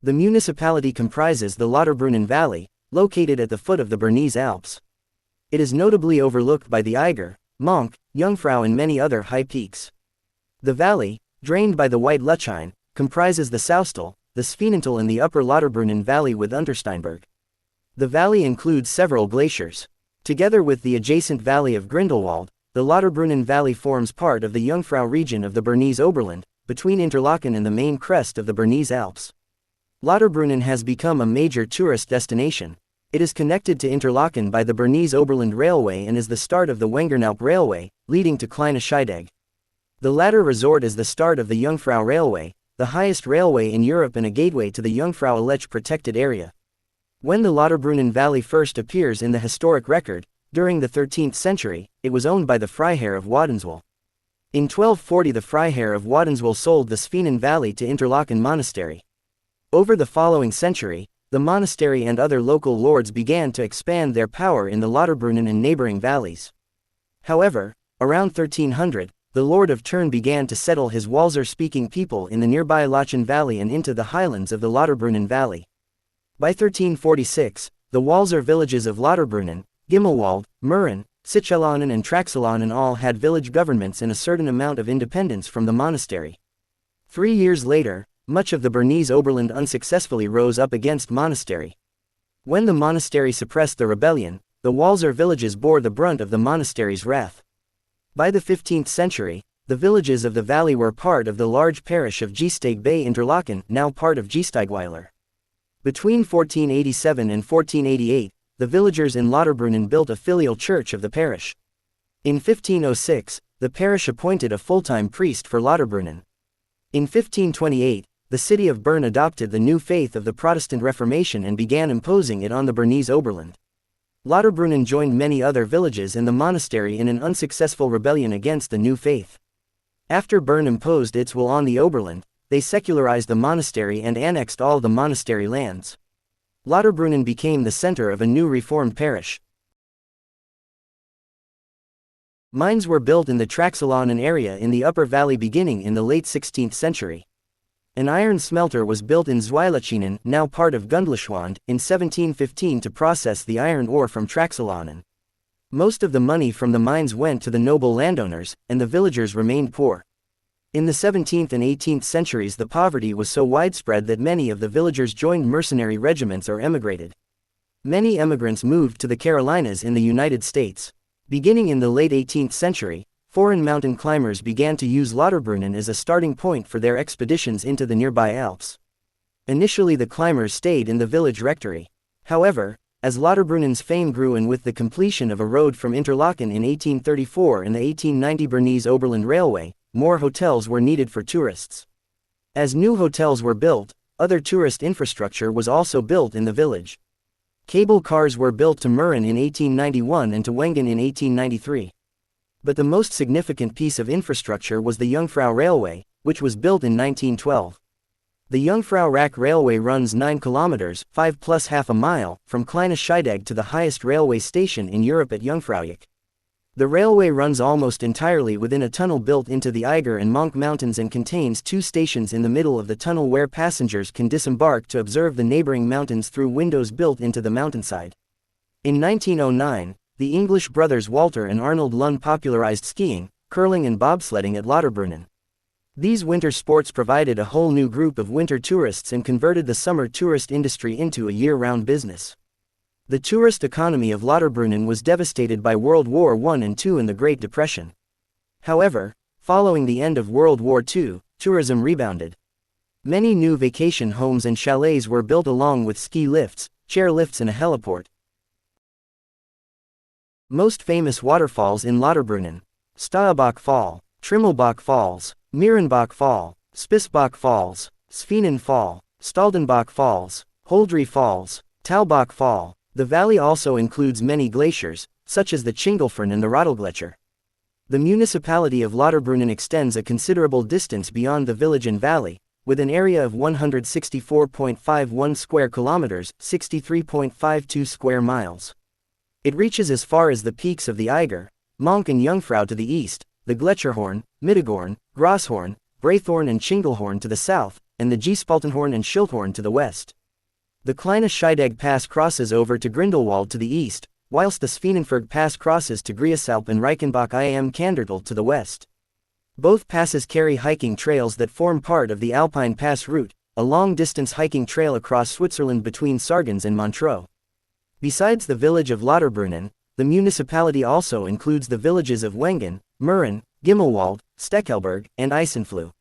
The municipality comprises the Lauterbrunnen Valley, located at the foot of the Bernese Alps. It is notably overlooked by the Eiger, Monch, Jungfrau and many other high peaks. The valley, drained by the White Lütschine, comprises the Soustal, the Sefinental and the upper Lauterbrunnen Valley with Untersteinberg. The valley includes several glaciers. Together with the adjacent valley of Grindelwald, the Lauterbrunnen Valley forms part of the Jungfrau region of the Bernese Oberland, between Interlaken and the main crest of the Bernese Alps. Lauterbrunnen has become a major tourist destination. It is connected to Interlaken by the Bernese Oberland Railway and is the start of the Wengen Railway, leading to Kleine Scheidegg. The latter resort is the start of the Jungfrau Railway, the highest railway in Europe and a gateway to the Jungfrau Lech protected area. When the Lauterbrunnen Valley first appears in the historic record, during the 13th century, it was owned by the Freiherr of Wädenswil. In 1240 the Freiherr of Wädenswil sold the Sefinental Valley to Interlaken Monastery. Over the following century, the monastery and other local lords began to expand their power in the Lauterbrunnen and neighboring valleys. However, around 1300, the Lord of Thurn began to settle his Walser-speaking people in the nearby Lötschen Valley and into the highlands of the Lauterbrunnen Valley. By 1346, the Walser villages of Lauterbrunnen, Gimmelwald, Mürren, Sichelanen and Traxelanen all had village governments and a certain amount of independence from the monastery. 3 years later, much of the Bernese Oberland unsuccessfully rose up against monastery. When the monastery suppressed the rebellion, the Walser villages bore the brunt of the monastery's wrath. By the 15th century, the villages of the valley were part of the large parish of Gesteig bei Interlaken, now part of Gesteigweiler. Between 1487 and 1488, the villagers in Lauterbrunnen built a filial church of the parish. In 1506, the parish appointed a full-time priest for Lauterbrunnen. In 1528, the city of Bern adopted the new faith of the Protestant Reformation and began imposing it on the Bernese Oberland. Lauterbrunnen joined many other villages and the monastery in an unsuccessful rebellion against the new faith. After Bern imposed its will on the Oberland, they secularized the monastery and annexed all the monastery lands. Lauterbrunnen became the center of a new reformed parish. Mines were built in the Traxelanen area in the upper valley beginning in the late 16th century. An iron smelter was built in Zweilatschinen, now part of Gundelschwand, in 1715 to process the iron ore from Traxelanen. Most of the money from the mines went to the noble landowners, and the villagers remained poor. In the 17th and 18th centuries the poverty was so widespread that many of the villagers joined mercenary regiments or emigrated. Many emigrants moved to the Carolinas in the United States. Beginning in the late 18th century, foreign mountain climbers began to use Lauterbrunnen as a starting point for their expeditions into the nearby Alps. Initially the climbers stayed in the village rectory. However, as Lauterbrunnen's fame grew and with the completion of a road from Interlaken in 1834 and the 1890 Bernese Oberland Railway, more hotels were needed for tourists. As new hotels were built, other tourist infrastructure was also built in the village. Cable cars were built to Mürren in 1891 and to Wengen in 1893. But the most significant piece of infrastructure was the Jungfrau Railway, which was built in 1912. The Jungfrau Rack Railway runs 9 kilometers, 5 plus half a mile, from Kleine Scheidegg to the highest railway station in Europe at Jungfraujoch. The railway runs almost entirely within a tunnel built into the Eiger and Monch mountains and contains 2 stations in the middle of the tunnel where passengers can disembark to observe the neighboring mountains through windows built into the mountainside. In 1909, the English brothers Walter and Arnold Lund popularized skiing, curling and bobsledding at Lauterbrunnen. These winter sports provided a whole new group of winter tourists and converted the summer tourist industry into a year-round business. The tourist economy of Lauterbrunnen was devastated by World War I and II and the Great Depression. However, following the end of World War II, tourism rebounded. Many new vacation homes and chalets were built along with ski lifts, chair lifts and a heliport. Most famous waterfalls in Lauterbrunnen: Staubbach Fall, Trümmelbach Falls, Mürrenbach Fall, Spissbach Falls, Sefinental, Staldenbach Falls, Holdry Falls, Talbach Fall. The valley also includes many glaciers, such as the Chingelfern and the Rottelgletscher. The municipality of Lauterbrunnen extends a considerable distance beyond the village and valley, with an area of 164.51 square kilometers, 63.52 square miles. It reaches as far as the peaks of the Eiger, Monch and Jungfrau to the east, the Gletscherhorn, Mittelhorn, Grosshorn, Breithorn and Chingelhorn to the south, and the Giespaltenhorn and Schildhorn to the west. The Kleine Scheidegg Pass crosses over to Grindelwald to the east, whilst the Sefinental Pass crosses to Griesalp and Reichenbach im Kandertal to the west. Both passes carry hiking trails that form part of the Alpine Pass route, a long-distance hiking trail across Switzerland between Sargans and Montreux. Besides the village of Lauterbrunnen, the municipality also includes the villages of Wengen, Mürren, Gimmelwald, Stechelberg, and Isenfluh.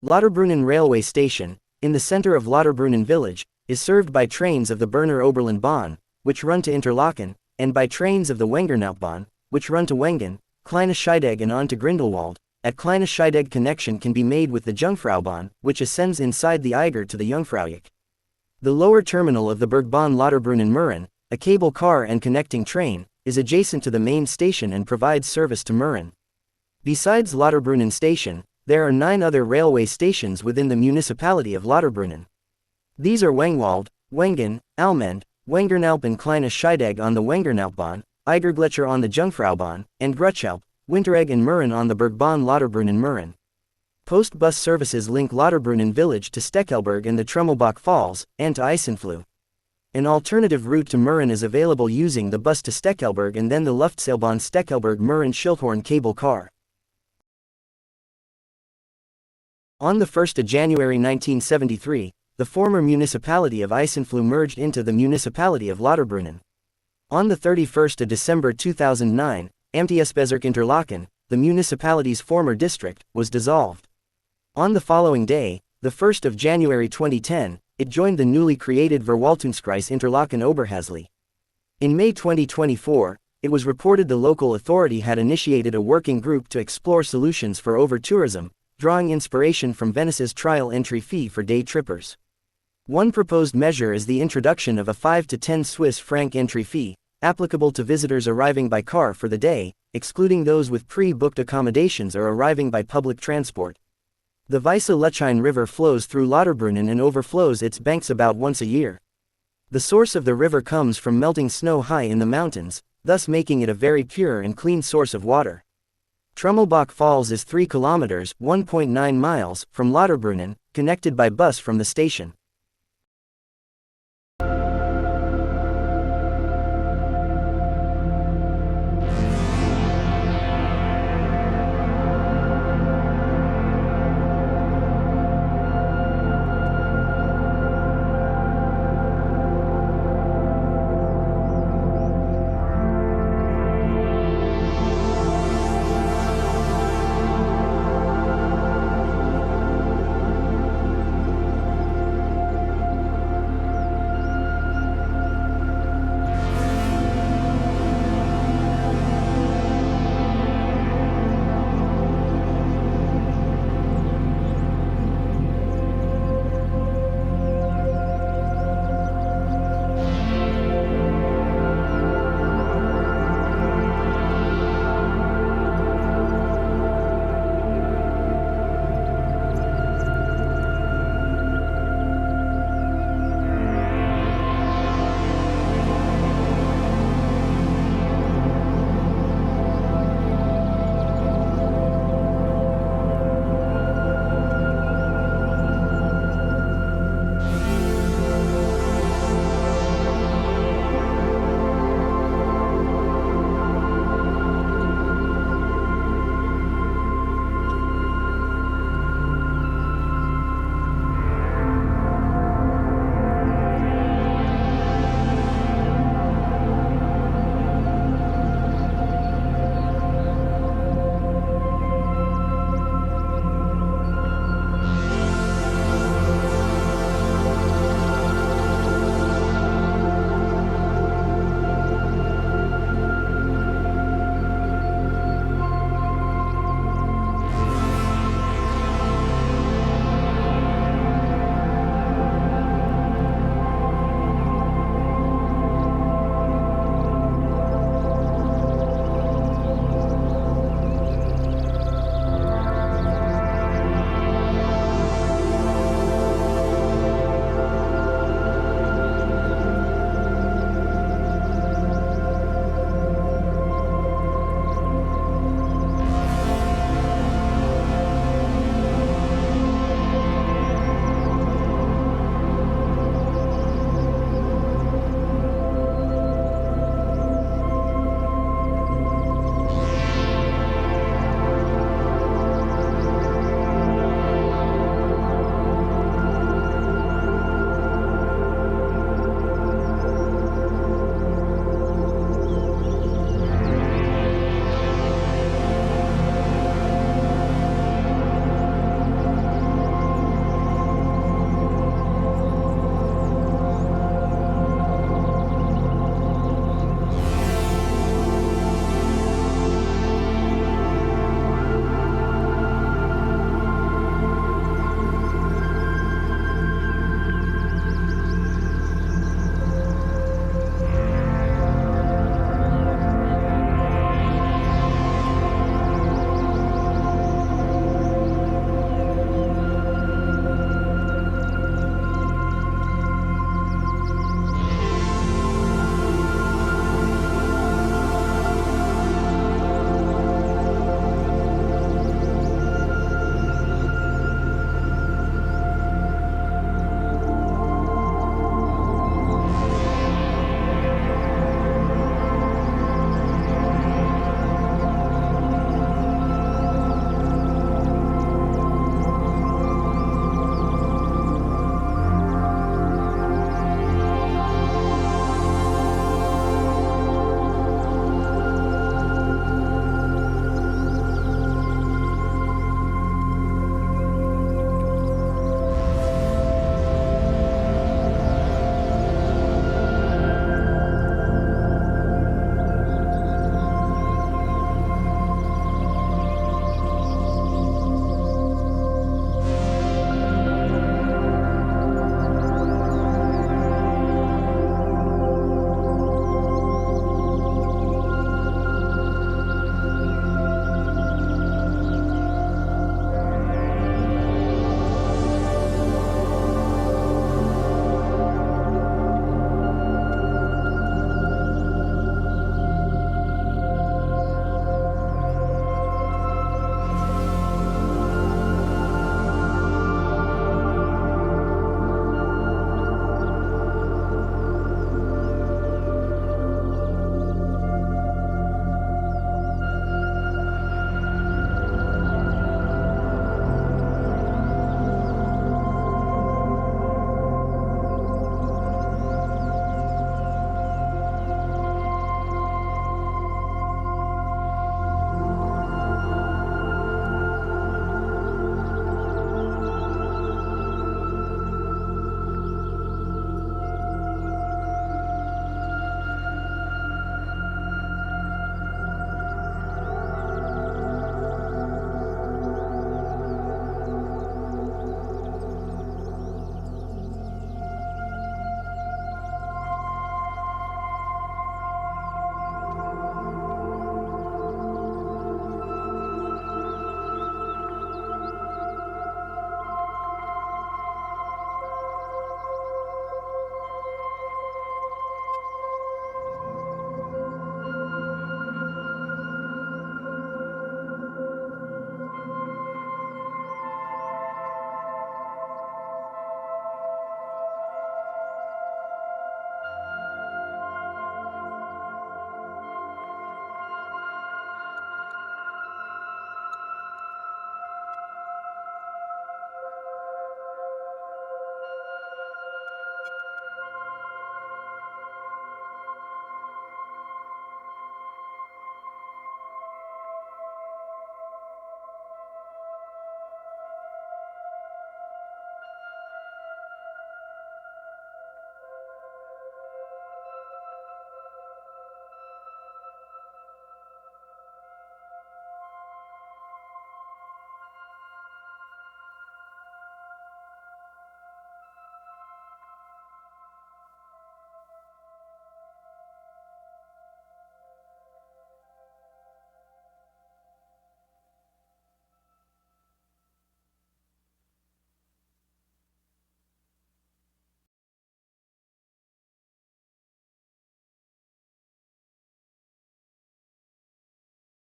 Lauterbrunnen railway station, in the center of Lauterbrunnen village, is served by trains of the Bernese Oberland Bahn, which run to Interlaken, and by trains of the Wengernautbahn, which run to Wengen, Kleine Scheidegg and on to Grindelwald. At Kleine Scheidegg connection can be made with the Jungfraubahn, which ascends inside the Eiger to the Jungfraujoch. The lower terminal of the Bergbahn Lauterbrunnen Mürren, a cable car and connecting train, is adjacent to the main station and provides service to Mürren. Besides Lauterbrunnen station, there are 9 other railway stations within the municipality of Lauterbrunnen. These are Wengwald, Wengen, Almend, Wengernalp and Kleine Scheidegg on the Wengernautbahn, Eigergletscher on the Jungfraubahn, and Grutschalp, Winteregg and Mürren on the Bergbahn Lauterbrunnen Mürren. Post bus services link Lauterbrunnen village to Stechelberg and the Trümmelbach Falls, and to Isenfluh. An alternative route to Mürren is available using the bus to Stechelberg and then the Luftseilbahn Stechelberg-Mürren-Schildhorn cable car. On the 1st of January 1973, the former municipality of Isenfluh merged into the municipality of Lauterbrunnen. On the 31st of December 2009, Amtsbezirk Interlaken, the municipality's former district, was dissolved. On the following day, the 1st of January 2010, it joined the newly created Verwaltungskreis Interlaken-Oberhasli. In May 2024, it was reported the local authority had initiated a working group to explore solutions for over-tourism, drawing inspiration from Venice's trial entry fee for day trippers. One proposed measure is the introduction of a 5 to 10 Swiss franc entry fee, applicable to visitors arriving by car for the day, excluding those with pre-booked accommodations or arriving by public transport. The Weisse Lechine River flows through Lauterbrunnen and overflows its banks about once a year. The source of the river comes from melting snow high in the mountains, thus making it a very pure and clean source of water. Trümmelbach Falls is 3 kilometers (1.9 miles) from Lauterbrunnen, connected by bus from the station.